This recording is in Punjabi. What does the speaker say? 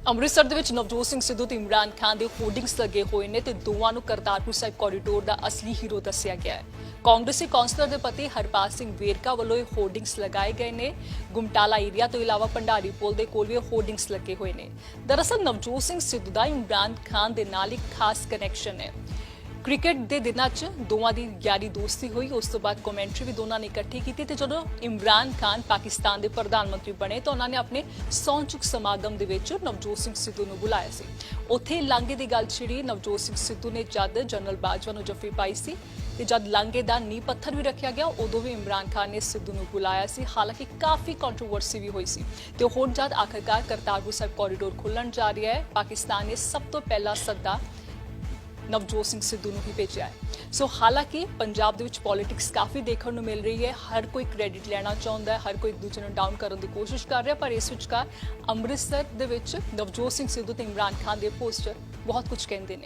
ਅੰਮ੍ਰਿਤਸਰ ਦੇ ਵਿੱਚ ਨਵਜੋਤ ਸਿੰਘ ਸਿੱਧੂ ਤੇ ਇਮਰਾਨ ਖਾਨ ਦੇ ਹੋਰਡਿੰਗਸ ਲੱਗੇ ਹੋਏ ਨੇ ਤੇ ਦੋਵਾਂ ਨੂੰ ਕਰਤਾਰਪੁਰ ਸਾਹਿਬ ਕੋਰੀਡੋਰ ਦਾ ਅਸਲੀ ਹੀਰੋ ਦੱਸਿਆ ਗਿਆ ਹੈ। ਕਾਂਗਰਸੀ ਕੌਂਸਲਰ ਦੇ ਪਤੀ ਹਰਪਾਲ ਸਿੰਘ ਵੇਰਕਾ ਵੱਲੋਂ ਇਹ ਹੋਰਡਿੰਗਸ ਲਗਾਏ ਗਏ ਨੇ। ਗੁਮਟਾਲਾ ਏਰੀਆ ਤੋਂ ਇਲਾਵਾ ਭੰਡਾਰੀ ਪੁਲ ਦੇ ਕੋਲ ਵੀ ਹੋਰਡਿੰਗਸ ਲੱਗੇ ਹੋਏ ਨੇ। ਦਰਅਸਲ ਨਵਜੋਤ ਸਿੰਘ ਸਿੱਧੂ ਦਾ ਇਮਰਾਨ ਖਾਨ ਦੇ ਨਾਲ ਇੱਕ ਖਾਸ ਕਨੈਕਸ਼ਨ ਹੈ। ਕ੍ਰਿਕਟ ਦੇ ਦਿਨਾਂ 'ਚ ਦੋਵਾਂ ਦੀ ਯਾਰੀ ਦੋਸਤੀ ਹੋਈ, ਉਸ ਤੋਂ ਬਾਅਦ ਕਮੈਂਟਰੀ ਵੀ ਦੋਨਾਂ ਨੇ ਇਕੱਠੀ ਕੀਤੀ ਤੇ ਜਦੋਂ ਇਮਰਾਨ ਖਾਨ ਪਾਕਿਸਤਾਨ ਦੇ ਪ੍ਰਧਾਨ ਮੰਤਰੀ ਬਣੇ ਤਾਂ ਉਹਨਾਂ ਨੇ ਆਪਣੇ ਸਹੁੰ ਚੁੱਕ ਸਮਾਗਮ ਦੇ ਵਿੱਚ ਨਵਜੋਤ ਸਿੰਘ ਸਿੱਧੂ ਨੂੰ ਬੁਲਾਇਆ ਸੀ। ਉੱਥੇ ਲਾਂਘੇ ਦੀ ਗੱਲ ਛਿੜੀ। ਨਵਜੋਤ ਸਿੰਘ ਸਿੱਧੂ ਨੇ ਜਦ ਜਨਰਲ ਬਾਜਵਾ ਨੂੰ ਜੱਫੀ ਪਾਈ ਸੀ ਤੇ ਜਦ ਲਾਂਘੇ ਦਾ ਨੀਂਹ ਪੱਥਰ ਵੀ ਰੱਖਿਆ ਗਿਆ ਉਦੋਂ ਵੀ ਇਮਰਾਨ ਖਾਨ ਨੇ ਸਿੱਧੂ ਨੂੰ ਬੁਲਾਇਆ ਸੀ। ਹਾਲਾਂਕਿ ਕਾਫੀ ਕੰਟਰੋਵਰਸੀ ਵੀ ਹੋਈ ਸੀ ਤੇ ਹੁਣ ਜਦ ਆਖਰਕਾਰ ਕਰਤਾਰਪੁਰ ਸਾਹਿਬ ਕੋਰੀਡੋਰ ਖੁੱਲਣ ਜਾ ਰਿਹਾ ਹੈ, ਪਾਕਿਸਤਾਨ ਨੇ ਸਭ ਤੋਂ ਪਹਿਲਾ ਸੱਦਾ ਨਵਜੋਤ ਸਿੰਘ ਸਿੱਧੂ ਨੂੰ ਹੀ ਭੇਜਿਆ ਹੈ। ਸੋ ਹਾਲਾਂਕਿ ਪੰਜਾਬ ਦੇ ਵਿੱਚ ਪੋਲਿਟਿਕਸ ਕਾਫੀ ਦੇਖਣ ਨੂੰ ਮਿਲ ਰਹੀ ਹੈ। ਹਰ ਕੋਈ ਕ੍ਰੈਡਿਟ ਲੈਣਾ ਚਾਹੁੰਦਾ ਹੈ, ਹਰ ਕੋਈ ਇੱਕ ਦੂਜੇ ਨੂੰ ਡਾਊਨ ਕਰਨ ਦੀ ਕੋਸ਼ਿਸ਼ ਕਰ ਰਿਹਾ, ਪਰ ਇਸ ਵਿਚਕਾਰ ਅੰਮ੍ਰਿਤਸਰ ਦੇ ਵਿੱਚ ਨਵਜੋਤ ਸਿੰਘ ਸਿੱਧੂ ਤੇ ਇਮਰਾਨ ਖਾਨ ਦੇ ਪੋਸਟਰ ਬਹੁਤ ਕੁਝ ਕਹਿੰਦੇ ਨੇ।